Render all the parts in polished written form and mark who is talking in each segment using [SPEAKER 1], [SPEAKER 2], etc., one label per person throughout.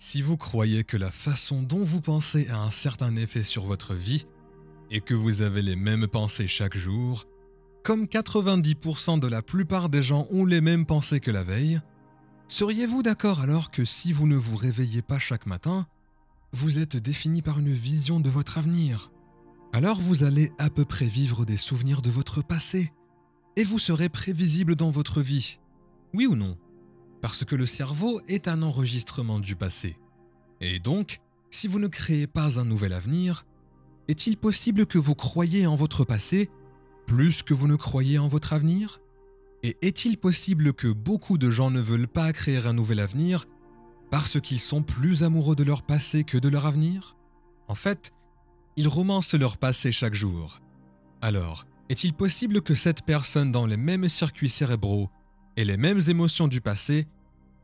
[SPEAKER 1] Si vous croyez que la façon dont vous pensez a un certain effet sur votre vie et que vous avez les mêmes pensées chaque jour, comme 90% de la plupart des gens ont les mêmes pensées que la veille, seriez-vous d'accord alors que si vous ne vous réveillez pas chaque matin, vous êtes défini par une vision de votre avenir? Alors vous allez à peu près vivre des souvenirs de votre passé et vous serez prévisible dans votre vie. Oui ou non? Parce que le cerveau est un enregistrement du passé. Et donc, si vous ne créez pas un nouvel avenir, est-il possible que vous croyiez en votre passé plus que vous ne croyez en votre avenir? Et est-il possible que beaucoup de gens ne veulent pas créer un nouvel avenir parce qu'ils sont plus amoureux de leur passé que de leur avenir? En fait, ils romancent leur passé chaque jour. Alors, est-il possible que cette personne dans les mêmes circuits cérébraux et les mêmes émotions du passé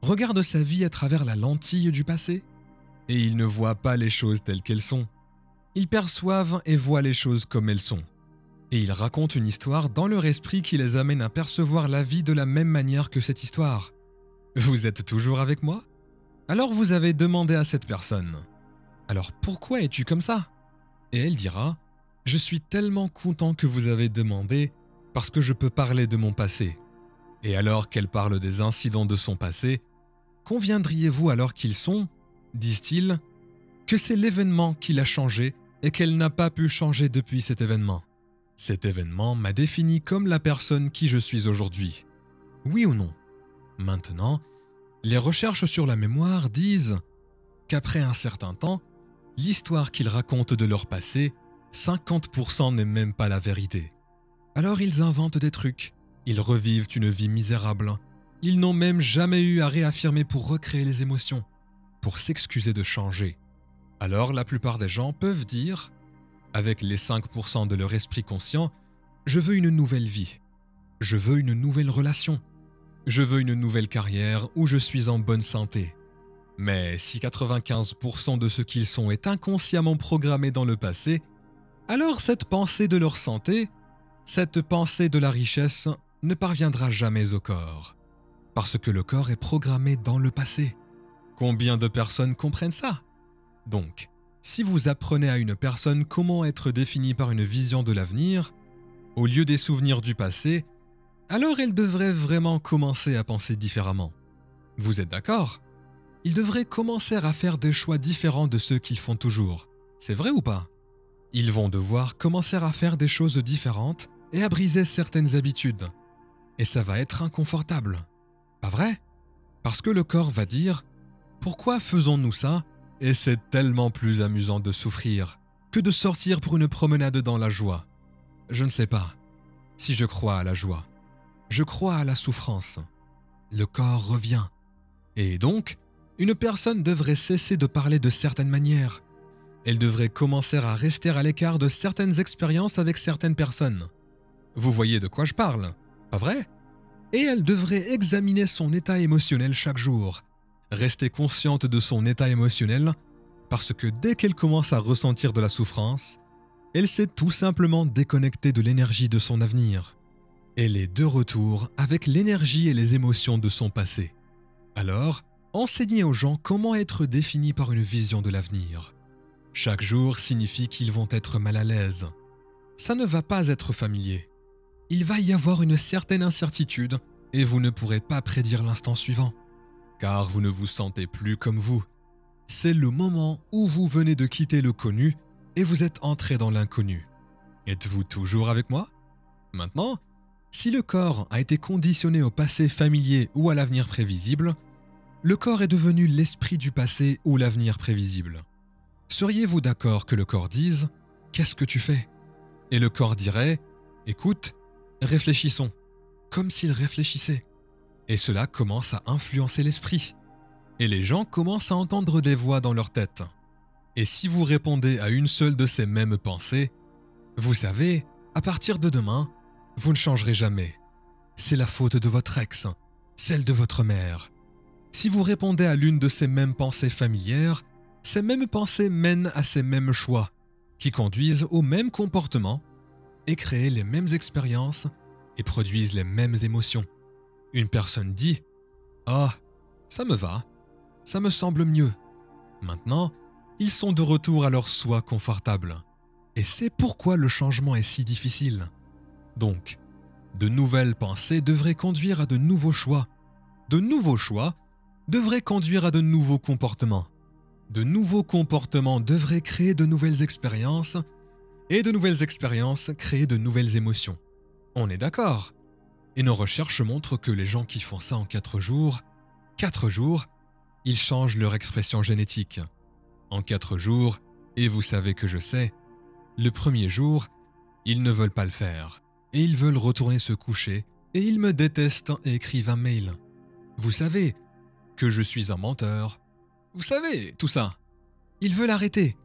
[SPEAKER 1] regarde sa vie à travers la lentille du passé? Et ils ne voient pas les choses telles qu'elles sont. Ils perçoivent et voient les choses comme elles sont. Et ils racontent une histoire dans leur esprit qui les amène à percevoir la vie de la même manière que cette histoire. Vous êtes toujours avec moi? Alors vous avez demandé à cette personne « Alors pourquoi es-tu comme ça ?» Et elle dira « Je suis tellement content que vous avez demandé parce que je peux parler de mon passé. » Et alors qu'elle parle des incidents de son passé, conviendriez-vous alors qu'ils sont, disent-ils, que c'est l'événement qui l'a changé et qu'elle n'a pas pu changer depuis cet événement? Cet événement m'a défini comme la personne qui je suis aujourd'hui. Oui ou non? Maintenant, les recherches sur la mémoire disent qu'après un certain temps, l'histoire qu'ils racontent de leur passé, 50% n'est même pas la vérité. Alors ils inventent des trucs, ils revivent une vie misérable, ils n'ont même jamais eu à réaffirmer pour recréer les émotions, pour s'excuser de changer. Alors la plupart des gens peuvent dire, avec les 5% de leur esprit conscient, « Je veux une nouvelle vie, je veux une nouvelle relation, je veux une nouvelle carrière où je suis en bonne santé. » Mais si 95% de ce qu'ils sont est inconsciemment programmé dans le passé, alors cette pensée de leur santé, cette pensée de la richesse ne parviendra jamais au corps. Parce que le corps est programmé dans le passé. Combien de personnes comprennent ça? Donc, si vous apprenez à une personne comment être définie par une vision de l'avenir, au lieu des souvenirs du passé, alors elle devrait vraiment commencer à penser différemment. Vous êtes d'accord? Ils devraient commencer à faire des choix différents de ceux qu'ils font toujours. C'est vrai ou pas? Ils vont devoir commencer à faire des choses différentes et à briser certaines habitudes. Et ça va être inconfortable. Pas vrai? Parce que le corps va dire « Pourquoi faisons-nous ça ?» Et c'est tellement plus amusant de souffrir que de sortir pour une promenade dans la joie. Je ne sais pas si je crois à la joie. Je crois à la souffrance. Le corps revient. Et donc, une personne devrait cesser de parler de certaines manières. Elle devrait commencer à rester à l'écart de certaines expériences avec certaines personnes. Vous voyez de quoi je parle, pas vrai? Et elle devrait examiner son état émotionnel chaque jour. Rester consciente de son état émotionnel parce que dès qu'elle commence à ressentir de la souffrance, elle s'est tout simplement déconnectée de l'énergie de son avenir. Elle est de retour avec l'énergie et les émotions de son passé. Alors, enseignez aux gens comment être définis par une vision de l'avenir. Chaque jour signifie qu'ils vont être mal à l'aise. Ça ne va pas être familier. Il va y avoir une certaine incertitude et vous ne pourrez pas prédire l'instant suivant. Car vous ne vous sentez plus comme vous. C'est le moment où vous venez de quitter le connu et vous êtes entré dans l'inconnu. Êtes-vous toujours avec moi? Maintenant, si le corps a été conditionné au passé familier ou à l'avenir prévisible, le corps est devenu l'esprit du passé ou l'avenir prévisible. Seriez-vous d'accord que le corps dise « Qu'est-ce que tu fais ?» Et le corps dirait « Écoute, réfléchissons », comme s'il réfléchissait. Et cela commence à influencer l'esprit. Et les gens commencent à entendre des voix dans leur tête. Et si vous répondez à une seule de ces mêmes pensées, vous savez, à partir de demain, vous ne changerez jamais. C'est la faute de votre ex, celle de votre mère. Si vous répondez à l'une de ces mêmes pensées familières, ces mêmes pensées mènent à ces mêmes choix, qui conduisent au même comportement et créent les mêmes expériences et produisent les mêmes émotions. Une personne dit « Ah, ça me va, ça me semble mieux. Maintenant, ils sont de retour à leur soi confortable. Et c'est pourquoi le changement est si difficile. Donc, de nouvelles pensées devraient conduire à de nouveaux choix. De nouveaux choix devraient conduire à de nouveaux comportements. De nouveaux comportements devraient créer de nouvelles expériences, et de nouvelles expériences créer de nouvelles émotions. On est d'accord. Et nos recherches montrent que les gens qui font ça en 4 jours, ils changent leur expression génétique. En 4 jours, et vous savez que je sais, le premier jour, ils ne veulent pas le faire, et ils veulent retourner se coucher, et ils me détestent et écrivent un mail. Vous savez que je suis un menteur. Vous savez, tout ça. Ils veulent arrêter.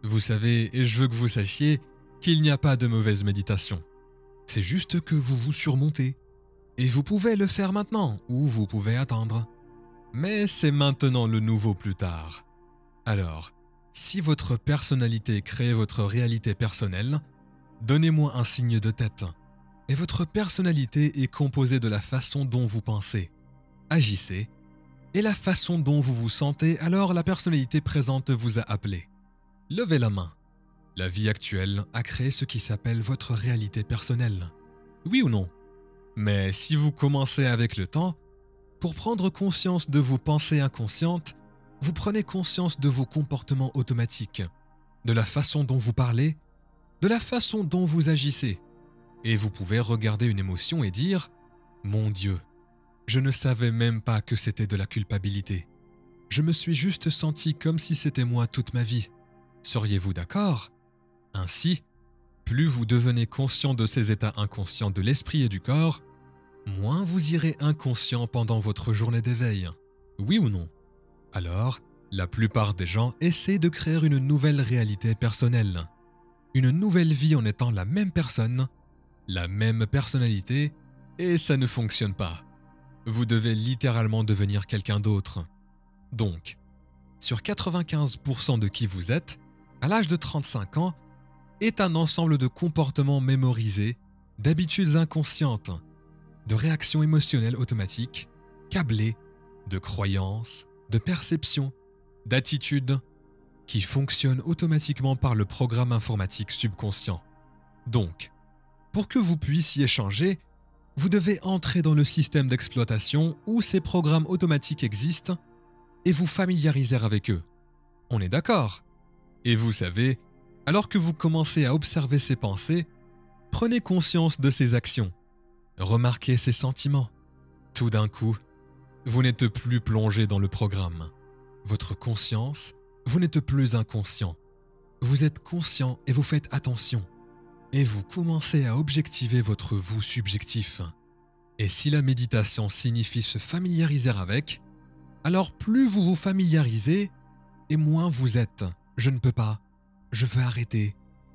[SPEAKER 1] Vous savez, et je veux que vous sachiez qu'il n'y a pas de mauvaise méditation. C'est juste que vous vous surmontez. Et vous pouvez le faire maintenant, ou vous pouvez attendre. Mais c'est maintenant le nouveau plus tard. Alors, si votre personnalité crée votre réalité personnelle, donnez-moi un signe de tête. Et votre personnalité est composée de la façon dont vous pensez, agissez, et la façon dont vous vous sentez, alors la personnalité présente vous a appelé. Levez la main. La vie actuelle a créé ce qui s'appelle votre réalité personnelle. Oui ou non? Mais si vous commencez avec le temps, pour prendre conscience de vos pensées inconscientes, vous prenez conscience de vos comportements automatiques, de la façon dont vous parlez, de la façon dont vous agissez. Et vous pouvez regarder une émotion et dire « Mon Dieu, je ne savais même pas que c'était de la culpabilité. Je me suis juste senti comme si c'était moi toute ma vie. Seriez-vous d'accord ?» Ainsi, plus vous devenez conscient de ces états inconscients de l'esprit et du corps, moins vous irez inconscient pendant votre journée d'éveil. Oui ou non? Alors, la plupart des gens essaient de créer une nouvelle réalité personnelle. Une nouvelle vie en étant la même personne, la même personnalité, et ça ne fonctionne pas. Vous devez littéralement devenir quelqu'un d'autre. Donc, sur 95% de qui vous êtes, à l'âge de 35 ans, est un ensemble de comportements mémorisés, d'habitudes inconscientes, de réactions émotionnelles automatiques, câblées, de croyances, de perceptions, d'attitudes, qui fonctionnent automatiquement par le programme informatique subconscient. Donc, pour que vous puissiez changer, vous devez entrer dans le système d'exploitation où ces programmes automatiques existent et vous familiariser avec eux. On est d'accord? Et vous savez, alors que vous commencez à observer ces pensées, prenez conscience de ces actions. Remarquez ces sentiments. Tout d'un coup, vous n'êtes plus plongé dans le programme. Votre conscience, vous n'êtes plus inconscient. Vous êtes conscient et vous faites attention. Et vous commencez à objectiver votre vous subjectif. Et si la méditation signifie se familiariser avec, alors plus vous vous familiarisez, et moins vous êtes « je ne peux pas »,« je veux arrêter »,«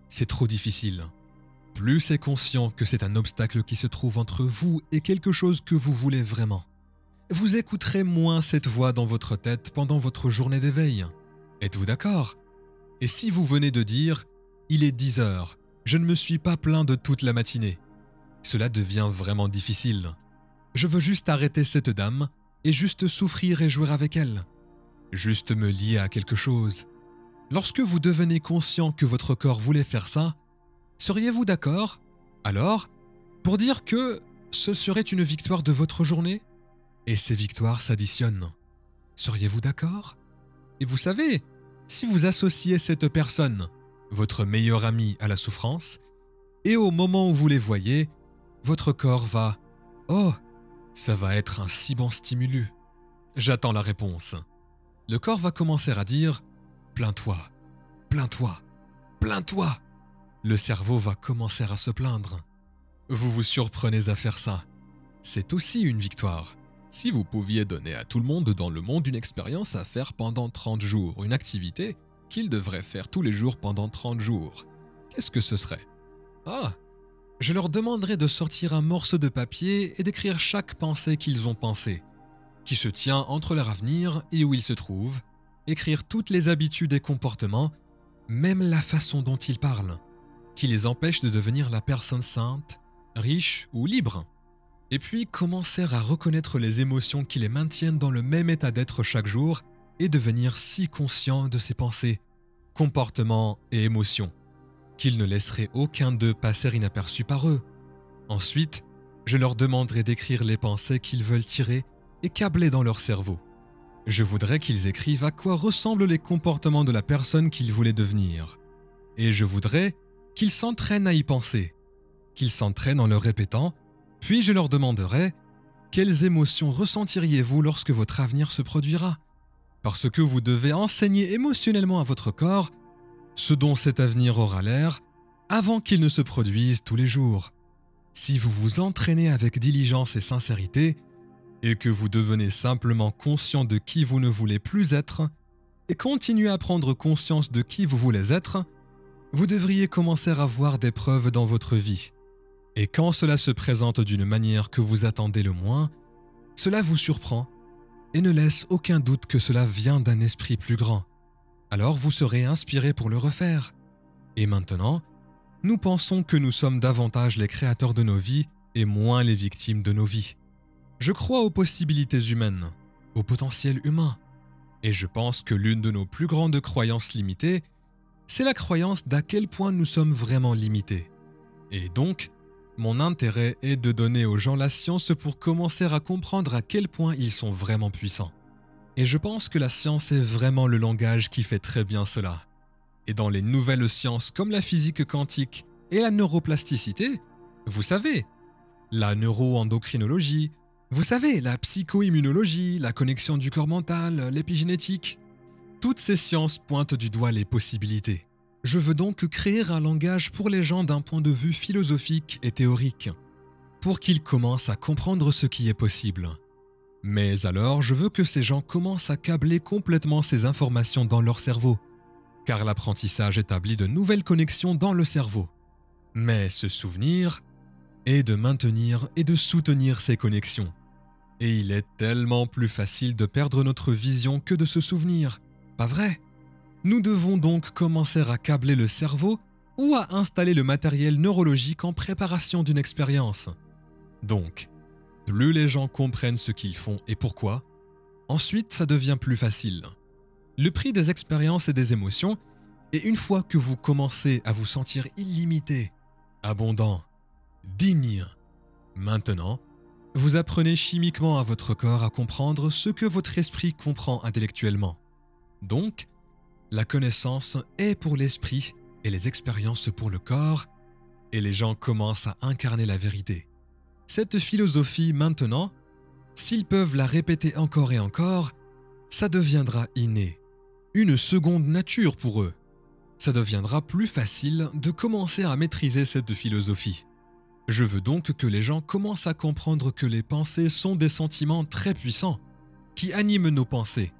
[SPEAKER 1] c'est trop difficile ». Plus c'est conscient que c'est un obstacle qui se trouve entre vous et quelque chose que vous voulez vraiment. Vous écouterez moins cette voix dans votre tête pendant votre journée d'éveil. Êtes-vous d'accord? Et si vous venez de dire « il est 10 heures, je ne me suis pas plaint de toute la matinée », cela devient vraiment difficile. Je veux juste arrêter cette dame et juste souffrir et jouer avec elle. Juste me lier à quelque chose. Lorsque vous devenez conscient que votre corps voulait faire ça, seriez-vous d'accord, alors, pour dire que ce serait une victoire de votre journée? Et ces victoires s'additionnent. Seriez-vous d'accord? Et vous savez, si vous associez cette personne, votre meilleur ami, à la souffrance, et au moment où vous les voyez, votre corps va « Oh, ça va être un si bon stimulus. J'attends la réponse. » Le corps va commencer à dire « Plains-toi, plains-toi, plains-toi. » Le cerveau va commencer à se plaindre. Vous vous surprenez à faire ça. C'est aussi une victoire. Si vous pouviez donner à tout le monde dans le monde une expérience à faire pendant 30 jours, une activité qu'ils devraient faire tous les jours pendant 30 jours, qu'est-ce que ce serait? Ah, je leur demanderais de sortir un morceau de papier et d'écrire chaque pensée qu'ils ont pensée, qui se tient entre leur avenir et où ils se trouvent, écrire toutes les habitudes et comportements, même la façon dont ils parlent, qui les empêche de devenir la personne sainte, riche ou libre. Et puis commencer à reconnaître les émotions qui les maintiennent dans le même état d'être chaque jour et devenir si conscient de ses pensées, comportements et émotions, qu'ils ne laisseraient aucun d'eux passer inaperçu par eux. Ensuite, je leur demanderai d'écrire les pensées qu'ils veulent tirer et câbler dans leur cerveau. Je voudrais qu'ils écrivent à quoi ressemblent les comportements de la personne qu'ils voulaient devenir. Et je voudrais qu'ils s'entraînent à y penser, qu'ils s'entraînent en le répétant, puis je leur demanderai « Quelles émotions ressentiriez-vous lorsque votre avenir se produira ?» Parce que vous devez enseigner émotionnellement à votre corps ce dont cet avenir aura l'air avant qu'il ne se produise tous les jours. Si vous vous entraînez avec diligence et sincérité, et que vous devenez simplement conscient de qui vous ne voulez plus être, et continuez à prendre conscience de qui vous voulez être, vous devriez commencer à voir des preuves dans votre vie. Et quand cela se présente d'une manière que vous attendez le moins, cela vous surprend et ne laisse aucun doute que cela vient d'un esprit plus grand. Alors vous serez inspiré pour le refaire. Et maintenant, nous pensons que nous sommes davantage les créateurs de nos vies et moins les victimes de nos vies. Je crois aux possibilités humaines, au potentiel humain. Et je pense que l'une de nos plus grandes croyances limitées, c'est la croyance d'à quel point nous sommes vraiment limités. Et donc, mon intérêt est de donner aux gens la science pour commencer à comprendre à quel point ils sont vraiment puissants. Et je pense que la science est vraiment le langage qui fait très bien cela. Et dans les nouvelles sciences comme la physique quantique et la neuroplasticité, vous savez, la neuroendocrinologie, vous savez, la psychoimmunologie, la connexion du corps mental, l'épigénétique, toutes ces sciences pointent du doigt les possibilités. Je veux donc créer un langage pour les gens d'un point de vue philosophique et théorique, pour qu'ils commencent à comprendre ce qui est possible. Mais alors, je veux que ces gens commencent à câbler complètement ces informations dans leur cerveau, car l'apprentissage établit de nouvelles connexions dans le cerveau. Mais se souvenir est de maintenir et de soutenir ces connexions. Et il est tellement plus facile de perdre notre vision que de se souvenir, pas vrai ? Nous devons donc commencer à câbler le cerveau ou à installer le matériel neurologique en préparation d'une expérience. Donc, plus les gens comprennent ce qu'ils font et pourquoi, ensuite ça devient plus facile. Le prix des expériences et des émotions est une fois que vous commencez à vous sentir illimité, abondant, digne. Maintenant, vous apprenez chimiquement à votre corps à comprendre ce que votre esprit comprend intellectuellement. Donc, la connaissance est pour l'esprit et les expériences pour le corps, et les gens commencent à incarner la vérité. Cette philosophie maintenant, s'ils peuvent la répéter encore et encore, ça deviendra inné, une seconde nature pour eux. Ça deviendra plus facile de commencer à maîtriser cette philosophie. Je veux donc que les gens commencent à comprendre que les pensées sont des sentiments très puissants, qui animent nos pensées,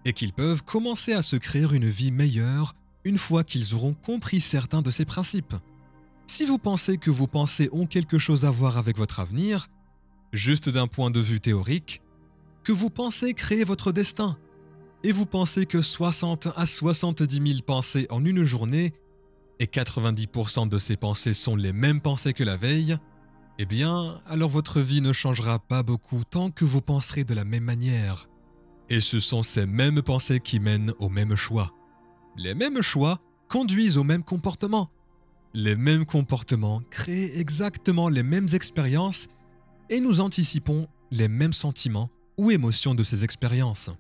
[SPEAKER 1] et qu'ils peuvent commencer à se créer une vie meilleure une fois qu'ils auront compris certains de ces principes. Si vous pensez que vos pensées ont quelque chose à voir avec votre avenir, juste d'un point de vue théorique, que vous pensez créer votre destin, et vous pensez que 60 à 70 000 pensées en une journée, et 90% de ces pensées sont les mêmes pensées que la veille, eh bien, alors votre vie ne changera pas beaucoup tant que vous penserez de la même manière. Et ce sont ces mêmes pensées qui mènent aux mêmes choix. Les mêmes choix conduisent aux mêmes comportements. Les mêmes comportements créent exactement les mêmes expériences et nous anticipons les mêmes sentiments ou émotions de ces expériences.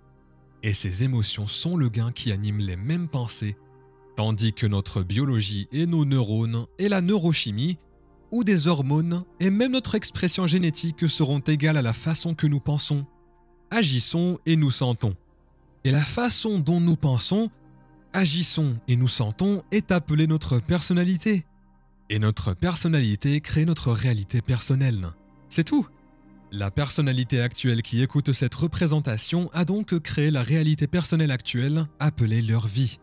[SPEAKER 1] Et ces émotions sont le gain qui anime les mêmes pensées, tandis que notre biologie et nos neurones et la neurochimie, ou des hormones et même notre expression génétique seront égales à la façon que nous pensons, agissons et nous sentons. Et la façon dont nous pensons, agissons et nous sentons est appelée notre personnalité. Et notre personnalité crée notre réalité personnelle. C'est tout. La personnalité actuelle qui écoute cette représentation a donc créé la réalité personnelle actuelle appelée leur vie.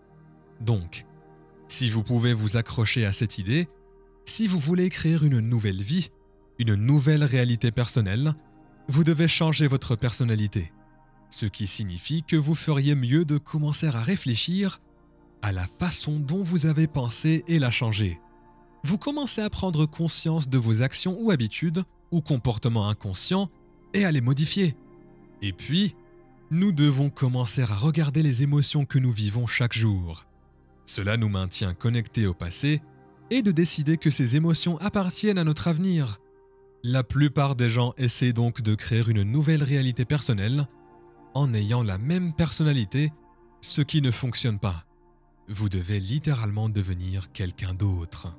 [SPEAKER 1] Donc, si vous pouvez vous accrocher à cette idée, si vous voulez créer une nouvelle vie, une nouvelle réalité personnelle, vous devez changer votre personnalité. Ce qui signifie que vous feriez mieux de commencer à réfléchir à la façon dont vous avez pensé et la changer. Vous commencez à prendre conscience de vos actions ou habitudes ou comportements inconscients et à les modifier. Et puis, Nous devons commencer à regarder les émotions que nous vivons chaque jour. Cela nous maintient connectés au passé et de décider que ces émotions appartiennent à notre avenir. La plupart des gens essaient donc de créer une nouvelle réalité personnelle en ayant la même personnalité, ce qui ne fonctionne pas. Vous devez littéralement devenir quelqu'un d'autre.